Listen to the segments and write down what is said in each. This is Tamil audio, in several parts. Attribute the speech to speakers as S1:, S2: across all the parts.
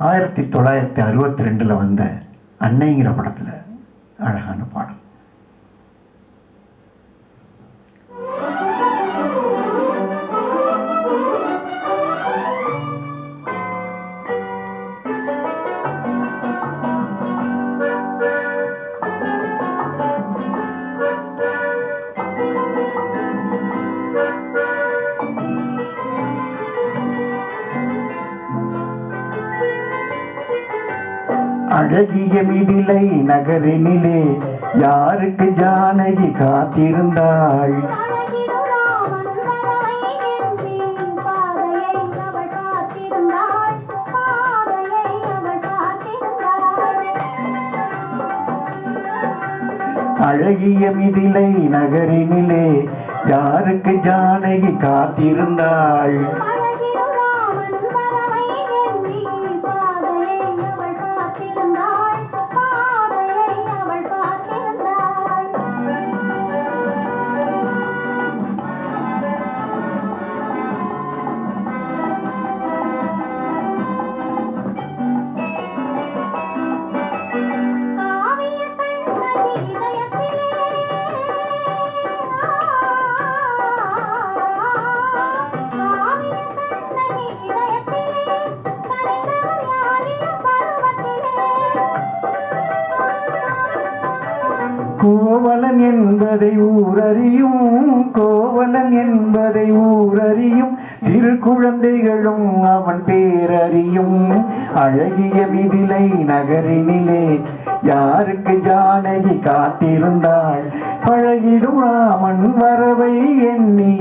S1: 1962 வந்த அன்னைங்கிற படத்தில் அழகான பாடல். அழகிய மிதிலை நகரினிலே யாருக்கு ஜானகி காத்திருந்தாள்? அழகிய மிதிலை நகரினிலே யாருக்கு ஜானகி காத்திருந்தாள்? கோவலன் என்பதை ஊரறியும், கோவலன் என்பதை ஊரறியும், சிறு குழந்தைகளும் அவன் பேரறியும். அழகிய மிதிலை நகரினிலே யாருக்கு ஜானகி காத்திருந்தாள்? பழகிடும் ராமன் வரவை எண்ணி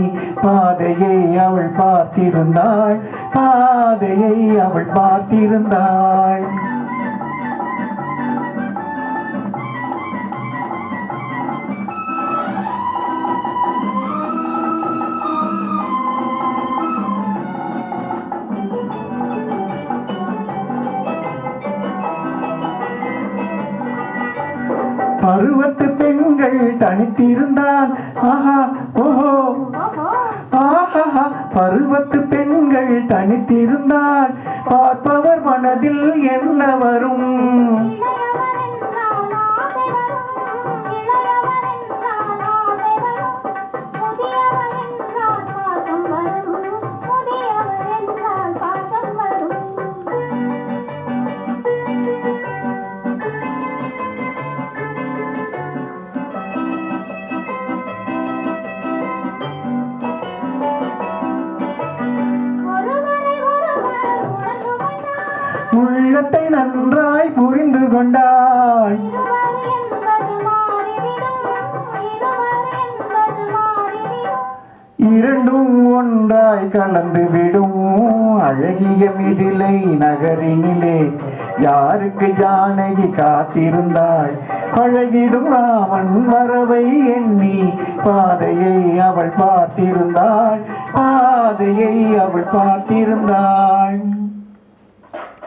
S1: பாதையை அவள் பார்த்திருந்தாள், பாதையை அவள் பார்த்திருந்தாள். பருவத்து பெண்கள் தனித்திருந்தால் ஆஹா ஓஹோ ஆஹா, பருவத்து பெண்கள் தனித்திருந்தால் பார்ப்பவர் மனதில் என்ன வரும்? உள்ளத்தை நன்றாய் புரிந்து கொண்டாய், இரண்டும் ஒன்றாய் கலந்து விடும். அழகிய மிதிலை நகரினிலே யாருக்கு ஜானகி காத்திருந்தாள்? பழகிடும் ராமன் வரவை எண்ணி பாதையை அவள் பார்த்திருந்தாள், பாதையை அவள் பார்த்திருந்தாள்.